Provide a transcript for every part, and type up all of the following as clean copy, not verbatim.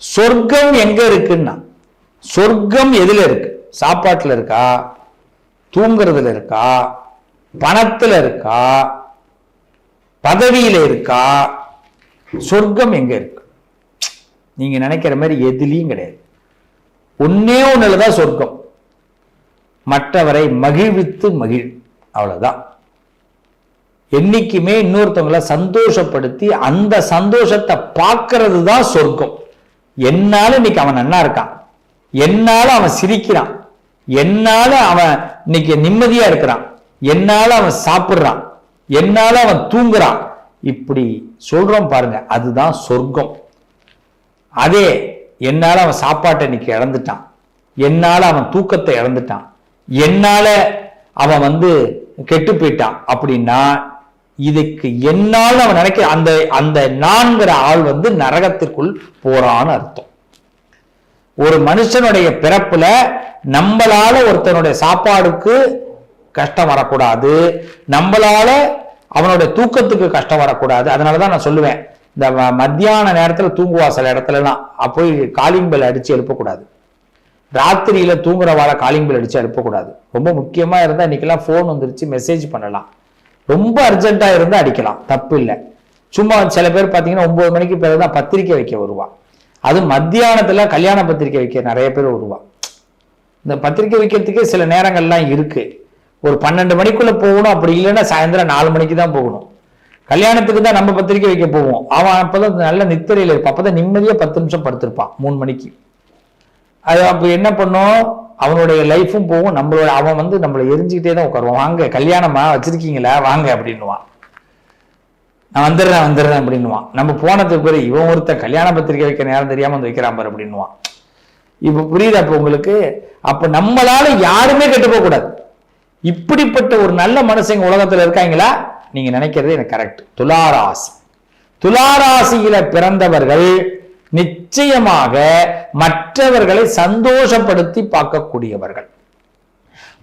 சொர்க்கம் எங்க இருக்குன்னா, சொர்க்கம் எதுல இருக்கு? சாப்பாட்டுல இருக்கா, தூங்குறதுல இருக்கா, பணத்துல இருக்கா, பதவியில இருக்கா? சொர்க்கம் எங்க இருக்கு? நீங்க நினைக்கிற மாதிரி எதுலயும் கிடையாது. ஒன்னே ஒண்ணுலதான் சொர்க்கம். மற்றவரை மகிழ்வித்து மகிழ், அவ்வளவுதான். என்னைக்குமே இன்னொருத்தவங்களை சந்தோஷப்படுத்தி அந்த சந்தோஷத்தை பார்க்கறது தான் சொர்க்கம். என்னால இன்னைக்கு அவன் நன்னா இருக்கான், என்னால அவன் சிரிக்கிறான், என்னால அவன் இன்னைக்கு நிம்மதியா இருக்கிறான், என்னால அவன் சாப்பிடுறான், என்னால அவன் தூங்குறான், இப்படி சொல்றோம் பாருங்க, அதுதான் சொர்க்கம். அதே என்னால அவன் சாப்பாட்டை இன்னைக்கு இழந்துட்டான், என்னால அவன் தூக்கத்தை இழந்துட்டான், என்னால அவன் கெட்டு போயிட்டான் அப்படின்னா, இதுக்கு என்னால் அவன் நினைக்கிற அந்த அந்த நான்கிற ஆள் நரகத்திற்குள் போறான்னு அர்த்தம். ஒரு மனுஷனுடைய பிறப்புல நம்மளால ஒருத்தனுடைய சாப்பாடுக்கு கஷ்டம் வரக்கூடாது, நம்மளால அவனுடைய தூக்கத்துக்கு கஷ்டம் வரக்கூடாது. அதனாலதான் நான் சொல்லுவேன், இந்த மத்தியான நேரத்துல தூங்குவா சில இடத்துலலாம், போய் காலிங் பெல் அடிச்சு எழுப்பக்கூடாது. ராத்திரியில தூங்குறவாளை காலிங் பெல் அடிச்சு எழுப்பக்கூடாது. ரொம்ப முக்கியமா இருந்தா இன்னைக்கெல்லாம் போன் வந்துருச்சு, மெசேஜ் பண்ணலாம். ரொம்ப அர்ஜென்ட்டா இருந்தா அடிக்கலாம், தப்பு இல்லை. சும்மா சில பேர் பாத்தீங்கன்னா 9 மணிக்கு பிறகுதான் பத்திரிக்கை வைக்க வருவா. அது மத்தியானத்துல கல்யாண பத்திரிக்கை வைக்க நிறைய பேர் வருவா. இந்த பத்திரிக்கை வைக்கிறதுக்கே சில நேரங்கள்லாம் இருக்கு. ஒரு 12 மணிக்குள்ள போகணும், அப்படி இல்லைன்னா சாயந்தரம் 4 மணிக்கு தான் போகணும். கல்யாணத்துக்கு தான் நம்ம பத்திரிக்கை வைக்க போவோம். அவன் அப்பதான் நல்ல நித்திரையில இருப்பான், அப்பதான் நிம்மதியா 10 நிமிஷம் படுத்திருப்பான் 3 மணிக்கு. அது அப்ப என்ன பண்ணும், அவனுடைய லைஃபும் போகும், நம்மளோட அவன் நம்மளை எரிஞ்சுக்கிட்டே தான் உட்காருவான். வாங்க கல்யாணமா வச்சிருக்கீங்களா வாங்க அப்படின்னுவான். நான் வந்துடுறேன் அப்படின்னுவான். நம்ம போனதுக்கு பிறகு இவன் ஒருத்தன் கல்யாண பத்திரிக்கை வைக்க நேரம் தெரியாம வைக்கிறான் பாரு அப்படின்னுவான். இப்ப புரியுது அப்ப உங்களுக்கு? அப்ப நம்மளால யாருமே கெட்டு போக கூடாது. இப்படிப்பட்ட ஒரு நல்ல மனுஷங்க உலகத்துல இருக்காங்களா? நீங்க நினைக்கிறது எனக்கு கரெக்ட். துளாராசி, துளாராசியில பிறந்தவர்கள் நிச்சயமாக மற்றவர்களை சந்தோஷப்படுத்தி பார்க்கக்கூடியவர்கள்.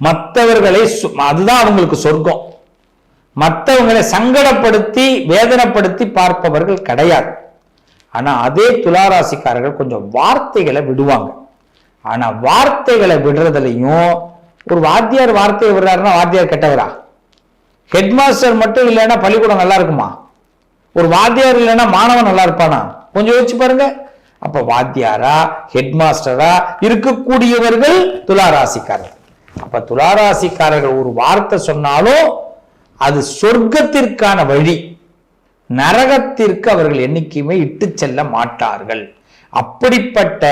மற்றவர்களை அதுதான் அவங்களுக்கு சொர்க்கம். மற்றவங்களை சங்கடப்படுத்தி வேதனைப்படுத்தி பார்ப்பவர்கள் கிடையாது. ஆனா அதே துளாராசிக்காரர்கள் கொஞ்சம் வார்த்தைகளை விடுவாங்க. ஆனா வார்த்தைகளை விடுறதுலையும், ஒரு வாத்தியார் வார்த்தையை விடுறாருன்னா வாத்தியார் கெட்டவரா? ஹெட்மாஸ்டர் மட்டும் இல்லைன்னா பள்ளிக்கூடம் நல்லா இருக்குமா? ஒரு வாத்தியார் இல்லைன்னா மாணவன் நல்லா இருப்பானா? கொஞ்சம் யோசிச்சு பாருங்க. அப்ப வாத்தியாரா ஹெட்மாஸ்டரா இருக்கக்கூடியவர்கள் துளாராசிக்காரர்கள். அப்ப துளாராசிக்காரர்கள் ஒரு வார்த்தை சொன்னாலும் அது சொர்க்கத்திற்கான வழி, நரகத்திற்கு அவர்கள் என்னைக்குமே இட்டு செல்ல மாட்டார்கள். அப்படிப்பட்ட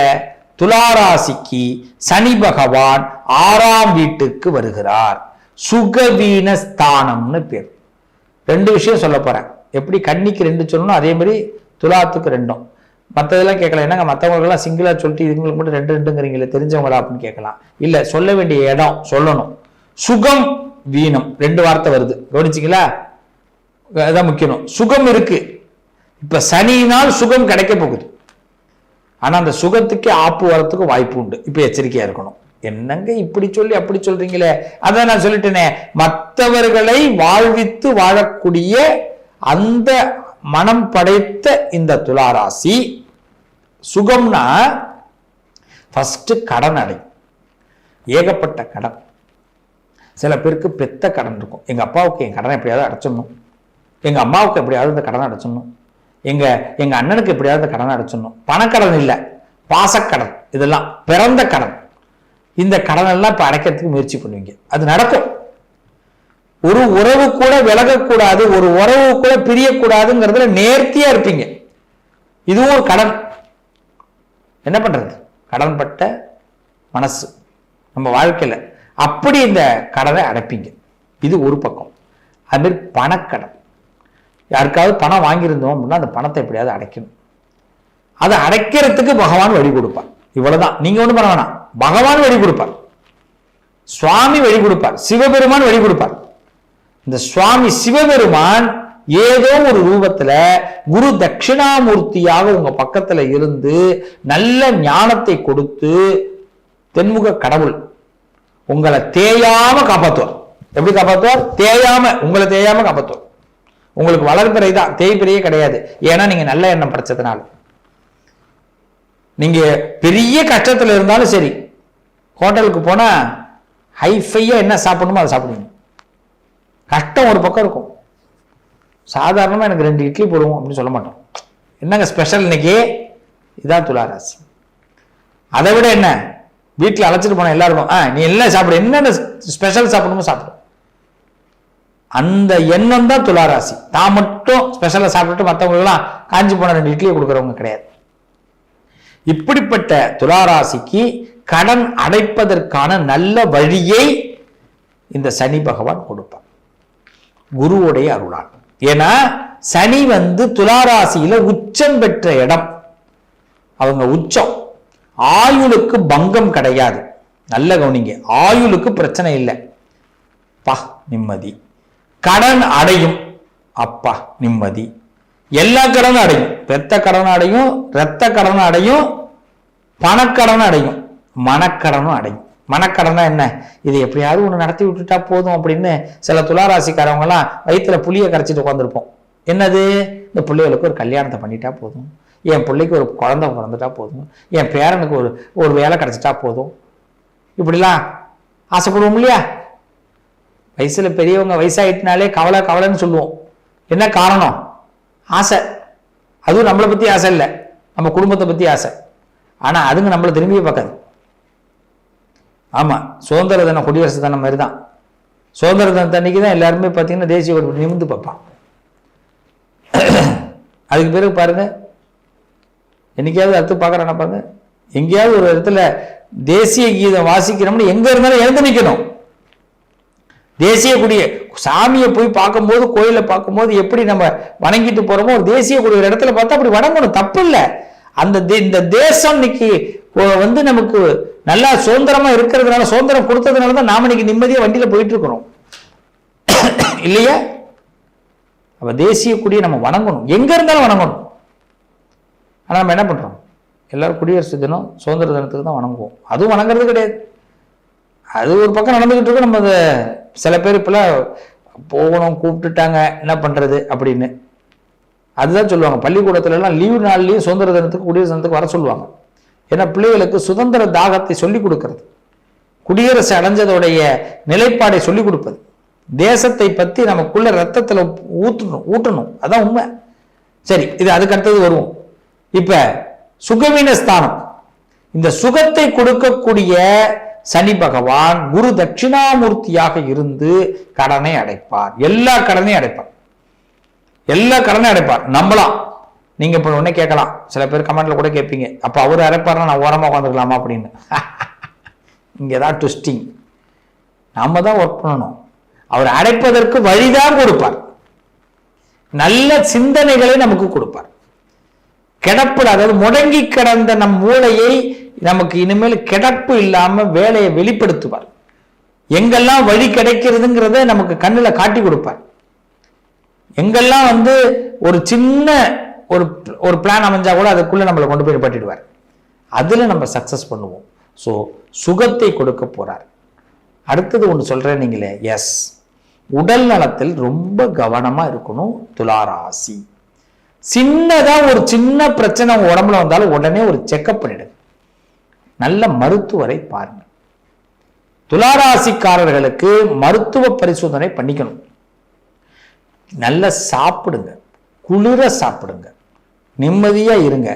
துளாராசிக்கு சனி பகவான் 6ஆம் வீட்டுக்கு வருகிறார். சுகவீன ஸ்தானம்னு பேர். 2 விஷயம் சொல்ல போறேன். எப்படி கன்னிக்கு 2 சொல்லணும், அதே மாதிரி துலாத்துக்கு 2. மற்றதெல்லாம் கேட்கலாம், என்னங்க மற்றவங்களுக்கெல்லாம் சிங்கிளா சொல்லிட்டு இதுங்களுக்கு மட்டும் 2 தெரிஞ்சவங்களா அப்படின்னு கேட்கலாம். இல்ல, சொல்ல வேண்டிய இடம் சொல்லணும். சுகம் வீணம் 2 வார்த்தை வருது, கவனிச்சிங்களா? அதான் முக்கியம். சுகம் இருக்கு. இப்ப சனியினால் சுகம் கிடைக்க போகுது. ஆனா அந்த சுகத்துக்கு ஆப்பு வரத்துக்கு வாய்ப்பு உண்டு. இப்ப எச்சரிக்கையா இருக்கணும். என்னங்க இப்படி சொல்லி அப்படி சொல்றீங்களே? அதான் நான் சொல்லிட்டேனே, மற்றவர்களை வாழ்வித்து வாழக்கூடிய அந்த மனம் படைத்த இந்த துளாராசி சுகம்னா ஃபர்ஸ்ட் கடன் அடை. ஏகப்பட்ட கடன். சில பேருக்கு பெத்த கடன் இருக்கும். எங்க அப்பாவுக்கு என் கடனை எப்படியாவது அடைச்சிடணும், எங்க அம்மாவுக்கு எப்படியாவது இந்த கடனை அடைச்சிடணும், எங்க அண்ணனுக்கு எப்படியாவது இந்த கடனை அடைச்சிடணும். பணக்கடன் இல்லை, பாசக்கடன், இதெல்லாம் பிறந்த கடன். இந்த கடன் எல்லாம் இப்ப அடைக்கிறதுக்கு முயற்சி பண்ணுவீங்க, அது நடக்கும். ஒரு உறவு கூட விலகக்கூடாது, ஒரு உறவு கூட பிரியக்கூடாதுங்கிறதுல நேர்த்தியா இருப்பீங்க. இதுவும் ஒரு கடன். என்ன பண்றது? கடன்பட்ட மனசு நம்ம வாழ்க்கையில. அப்படி இந்த கடனை அடைப்பீங்க. இது ஒரு பக்கம். அது மாதிரி பணக்கடன். யாருக்காவது பணம் வாங்கியிருந்தோம் அப்படின்னா அந்த பணத்தை எப்படியாவது அடைக்கணும். அதை அடைக்கிறதுக்கு பகவான் வழி கொடுப்பார். இவ்வளவுதான். நீங்க ஒண்ணும் பண்ண வேணாம். பகவான் வழி கொடுப்பார், சுவாமி வழி கொடுப்பார், சிவபெருமான் வழி கொடுப்பார். இந்த சுவாமி சிவபெருமான் ஏதோ ஒரு ரூபத்துல குரு தட்சிணாமூர்த்தியாக உங்க பக்கத்துல இருந்து நல்ல ஞானத்தை கொடுத்து தென்முக கடவுள் உங்களை தேயாம காப்பாற்றுவார். எப்படி காப்பாற்றுவார்? தேயாம, உங்களை தேயாம காப்பாற்றுவார். உங்களுக்கு வளர்பிறை தான், தேய்பிறையே கிடையாது. ஏன்னா நீங்க நல்ல எண்ணம் படைச்சதுனால. நீங்க பெரிய கஷ்டத்துல இருந்தாலும் சரி, ஹோட்டலுக்கு போனா ஹைஃபையா என்ன சாப்பிடணுமோ அதை சாப்பிடுவீங்க. கஷ்டம் ஒரு பக்கம் இருக்கும், சாதாரணமா எனக்கு 2 இட்லி போடுவோம் அப்படின்னு சொல்ல மாட்டோம். என்னங்க ஸ்பெஷல் இன்னைக்கு? இதான் துளாராசி. அதை விட என்ன, வீட்டில் அழைச்சிட்டு போன எல்லாருக்கும் நீ எல்லாம் சாப்பிடு, என்னென்ன ஸ்பெஷல் சாப்பிடணுமோ சாப்பிடு. அந்த எண்ணம் தான் துளாராசி. தான் மட்டும் ஸ்பெஷலா சாப்பிட்டுட்டு மற்றவங்களுக்கெல்லாம் காஞ்சி போன 2 இட்லியை கொடுக்குறவங்க கிடையாது. இப்படிப்பட்ட துளாராசிக்கு கடன் அடைப்பதற்கான நல்ல வழியை இந்த சனி பகவான் கொடுப்பார், குருவுடைய அருளால். ஏன்னா சனி துளாராசியில உச்சம் பெற்ற இடம். அவங்க உச்சம், ஆயுளுக்கு பங்கம் கிடையாது. நல்ல கவனிங்க, ஆயுளுக்கு பிரச்சனை இல்லை, பா நிம்மதி. கடன் அடையும், அப்பா நிம்மதி. எல்லா கடனும் அடையும், பெத்த கடன் அடையும், இரத்த கடன் அடையும், பணக்கடன் அடையும், மனக்கடனும் அடையும். மனக்கடனா என்ன, இது எப்படியாவது ஒன்று நடத்தி விட்டுட்டா போதும் அப்படின்னு சில துளாராசிக்காரவங்க எல்லாம் வயிற்றுல புளியை கரைச்சிட்டு உட்காந்துருப்போம். என்னது, இந்த பிள்ளைகளுக்கு ஒரு கல்யாணத்தை பண்ணிட்டா போதும், என் பிள்ளைக்கு ஒரு குழந்தை பிறந்துட்டா போதும், என் பேரனுக்கு ஒரு வேலை கிடைச்சிட்டா போதும், இப்படிலாம் ஆசைப்படுவோம் இல்லையா? வயசுல பெரியவங்க வயசாயிட்டுனாலே கவலை கவலைன்னு சொல்லுவோம். என்ன காரணம்? ஆசை. அதுவும் நம்மளை பத்தி ஆசை இல்லை, நம்ம குடும்பத்தை பத்தி ஆசை. ஆனா அதுங்க நம்மளை திரும்பியே பார்க்காது. ஆமா, சுதந்திர தினம் குடியரசு தினம் மாதிரி தான். சுதந்திர தினத்தன்னைக்கு தான் எல்லாருமே பார்த்தீங்கன்னா தேசிய கொடி நிமிர்ந்து பார்ப்பான். அதுக்கு பிறகு பாருங்க, என்னைக்காவது அடுத்து பார்க்குறான பாருங்க, எங்கேயாவது ஒரு இடத்துல தேசிய கீதம் வாசிக்கிறோம்னு எங்க இருந்தாலும் எழுந்து நிற்கணும். தேசிய கொடியை சாமியை போய் பார்க்கும்போது, கோயிலை பார்க்கும்போது எப்படி நம்ம வணங்கிட்டு போறோமோ, ஒரு தேசிய கொடி ஒரு இடத்துல பார்த்தா அப்படி வணங்கணும், தப்பு இல்லை. இந்த தேசம் இன்னைக்கு நமக்கு நல்லா சுதந்திரமா இருக்கிறதுனால, சுதந்திரம் கொடுத்ததுனால தான் நாம இன்னைக்கு நிம்மதியா வண்டியில போயிட்டு இருக்கிறோம் இல்லையா? அப்ப தேசிய கொடியை நம்ம வணங்கணும், எங்க இருந்தாலும் வணங்கணும். ஆனா நம்ம என்ன பண்றோம், எல்லாரும் குடியரசு தினம் சுதந்திர தினத்துக்கு தான் வணங்குவோம். அதுவும் வணங்குறது கிடையாது, அது ஒரு பக்கம் நடந்துகிட்டு இருக்கு. நம்ம சில பேர் இப்பெல்லாம் போகணும், கூப்பிட்டுட்டாங்க, என்ன பண்றது அப்படின்னு அதுதான் சொல்லுவாங்க. பள்ளிக்கூடத்துல எல்லாம் லீவு நாள்லயும் சுதந்திர தினத்துக்கு குடியரசு தினத்துக்கு வர சொல்லுவாங்க. ஏன்னா பிள்ளைகளுக்கு சுதந்திர தாகத்தை சொல்லிக் கொடுக்கிறது, குடியரசு அடைஞ்சதோடைய நிலைப்பாடை சொல்லிக் கொடுப்பது, தேசத்தை பத்தி நமக்குள்ள ரத்தத்துல ஊட்டணும். அதான் உண்மை. சரி, இது அதுக்கு அடுத்தது வருவோம். இப்ப சுகவீன ஸ்தானம், இந்த சுகத்தை கொடுக்கக்கூடிய சனி பகவான் குரு தட்சிணாமூர்த்தியாக இருந்து கடனை அடைப்பார். எல்லா கடனையும் அடைப்பார், எல்லா கடனையும் அடைப்பார். நம்பலாம். நீங்க இப்ப உடனே கேட்கலாம், சில பேர் கமெண்ட்ல கூட கேட்பீங்க, அப்ப அவர் அடைப்பார்னா நான் ஓரமா உட்காந்துக்கலாமா அப்படின்னு. இங்கதான் ட்விஸ்டிங். நாம தான் ஒர்க் பண்ணணும். அவர் அடைப்பதற்கு வழிதான் கொடுப்பார், நல்ல சிந்தனைகளை நமக்கு கொடுப்பார். கிடப்புல, அதாவது முடங்கி கிடந்த நம் மூளையை நமக்கு இனிமேல் கிடப்பு இல்லாம வேலையை வெளிப்படுத்துவார். எங்கெல்லாம் வழி கிடைக்கிறதுங்கிறத நமக்கு கண்ணுல காட்டி கொடுப்பார். எங்கெல்லாம் ஒரு சின்ன ஒரு பிளான் அமைஞ்சா கூட அதுக்குள்ள நம்மளை கொண்டு போய் பட்டிடுவார். அதுல நம்ம சக்சஸ் பண்ணுவோம். ஸோ சுகத்தை கொடுக்க போறார். அடுத்தது ஒன்று சொல்றேன் நீங்களே, எஸ், உடல் நலத்தில் ரொம்ப கவனமா இருக்கணும் துளாராசி. சின்னதா ஒரு சின்ன பிரச்சனை உடம்புல வந்தாலும் உடனே ஒரு செக்அப் பண்ணிடுங்க, நல்ல மருத்துவரை பாருங்க. துளாராசிக்காரர்களுக்கு மருத்துவ பரிசோதனை பண்ணிக்கணும். நல்லா சாப்பிடுங்க, குளிர சாப்பிடுங்க, நிம்மதியா இருங்க.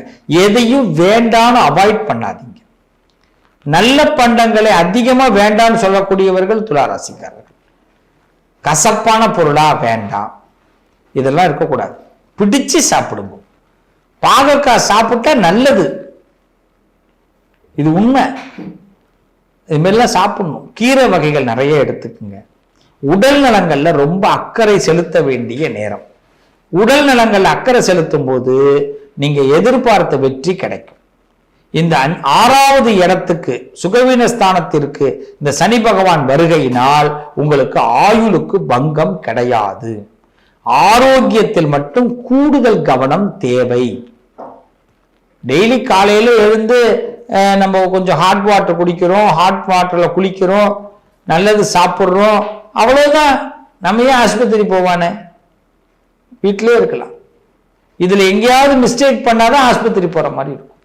எதையும் வேண்டான்னு அவாய்ட் பண்ணாதீங்க. நல்ல பண்டங்களை அதிகமா வேண்டான்னு சொல்லக்கூடியவர்கள் துளாராசிக்காரர்கள். கசப்பான பொருளா வேண்டாம், இதெல்லாம் இருக்கக்கூடாது. பிடிச்சு சாப்பிடுங்க. பாகக்காய் சாப்பிட்டா நல்லது, இது உண்மை. இது மாதிரிலாம் சாப்பிடணும். கீரை வகைகள் நிறைய எடுத்துக்குங்க. உடல் நலங்கள்ல ரொம்ப அக்கறை செலுத்த வேண்டிய நேரம். உடல் நலங்கள்ல அக்கறை செலுத்தும் போது நீங்க எதிர்பார்த்த வெற்றி கிடைக்கும். இந்த 6வது இடத்துக்கு, சுகவீன ஸ்தானத்திற்கு இந்த சனி பகவான் வருகையினால் உங்களுக்கு ஆயுளுக்கு பங்கம் கிடையாது. ஆரோக்கியத்தில் மட்டும் கூடுதல் கவனம் தேவை. டெய்லி காலையில எழுந்து நம்ம கொஞ்சம் ஹாட் வாட்டர் குடிக்கிறோம், ஹாட் வாட்டர்ல குளிக்கிறோம், நல்லது சாப்பிட்றோம், அவ்வளவுதான். நம்ம ஏன் ஆஸ்பத்திரி போவானே, வீட்டிலே இருக்கலாம். இதுல எங்கேயாவது மிஸ்டேக் பண்ணாதான் ஆஸ்பத்திரி போற மாதிரி இருக்கும்.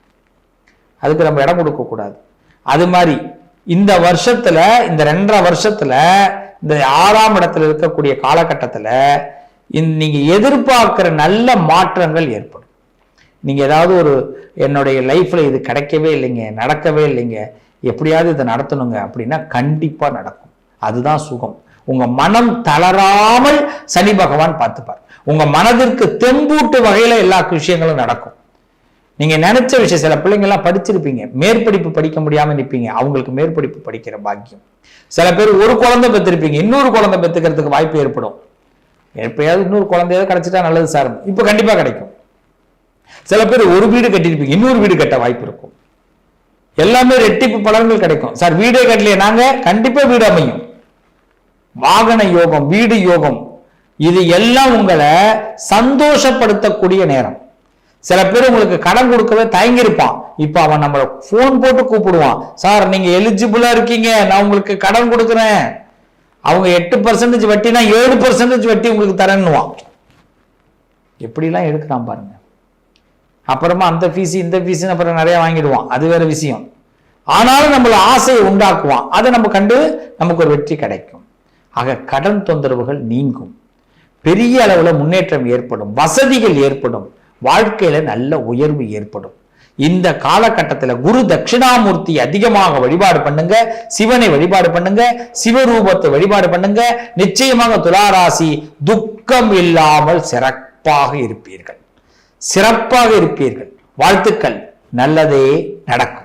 அதுக்கு நம்ம இடம் கொடுக்க கூடாது. அது மாதிரி இந்த வருஷத்துல, இந்த 2.5 வருஷத்துல, இந்த 6ஆம் இடத்துல இருக்கக்கூடிய காலகட்டத்துல நீங்க எதிர்பார்க்கிற நல்ல மாற்றங்கள் ஏற்படும். நீங்க ஏதாவது ஒரு என்னுடைய லைஃப்ல இது கிடைக்கவே இல்லைங்க, நடக்கவே இல்லைங்க, எப்படியாவது இதை நடத்தணுங்க அப்படின்னா கண்டிப்பா நடக்கும். அதுதான் சுகம். உங்க மனம் தளராமல் சனி பகவான் பார்த்துப்பார். உங்க மனதிற்கு தெம்பூட்டு வகையில எல்லா விஷயங்களும் நடக்கும். நீங்க நினைச்ச விஷயம், சில பிள்ளைங்க எல்லாம் படிச்சிருப்பீங்க, மேற்படிப்பு படிக்க முடியாம நிற்பீங்க, அவங்களுக்கு மேற்படிப்பு படிக்கிற பாக்கியம். சில பேர் ஒரு குழந்தை பெற்றிருப்பீங்க, இன்னொரு குழந்தை பெற்றுக்கிறதுக்கு வாய்ப்பு ஏற்படும். எப்பயாவது இன்னொரு குழந்தையாவது கிடைச்சிட்டா நல்லது சார், இப்ப கண்டிப்பா கிடைக்கும். சில பேர் ஒரு வீடு கட்டியிருப்பீங்க, இன்னொரு வீடு கட்ட வாய்ப்பு இருக்கும். எல்லாமே ரெட்டிப்பு பலன்கள் கிடைக்கும். சார் வீடே கட்டலையே, நாங்க கண்டிப்பா வீடு அமையும். வாகன யோகம், வீடு யோகம், இது எல்லாம் உங்களை சந்தோஷப்படுத்தக்கூடிய நேரம். சில பேர் உங்களுக்கு கடன் கொடுக்கவே தயங்கியிருப்பான், இப்ப அவன் நம்மளை போன் போட்டு கூப்பிடுவான், சார் நீங்க எலிஜிபிளா இருக்கீங்க, நான் உங்களுக்கு கடன் கொடுக்குறேன். அவங்க 8% வட்டினா 7% வட்டி உங்களுக்கு தரணுவான். எப்படிலாம் எடுக்கிறான் பாருங்க. அப்புறமா அந்த ஃபீஸ் இந்த ஃபீஸ் அப்புறம் நிறைய வாங்கிடுவான், அது வேற விஷயம். ஆனாலும் நம்மள ஆசையை உண்டாக்குவான், அதை நம்ம கண்டு நமக்கு ஒரு வெற்றி கிடைக்கும். ஆக கடன் தொந்தரவுகள் நீங்கும், பெரிய அளவுல முன்னேற்றம் ஏற்படும், வசதிகள் ஏற்படும், வாழ்க்கையில நல்ல உயர்வு ஏற்படும். இந்த காலகட்டத்தில் குரு தட்சிணாமூர்த்தி அதிகமாக வழிபாடு பண்ணுங்க, சிவனை வழிபாடு பண்ணுங்க, சிவரூபத்தை வழிபாடு பண்ணுங்க. நிச்சயமாக துளாராசி துக்கம் இல்லாமல் சிறப்பாக இருப்பீர்கள், சிறப்பாக இருப்பீர்கள். வாழ்த்துக்கள், நல்லதே நடக்கும்.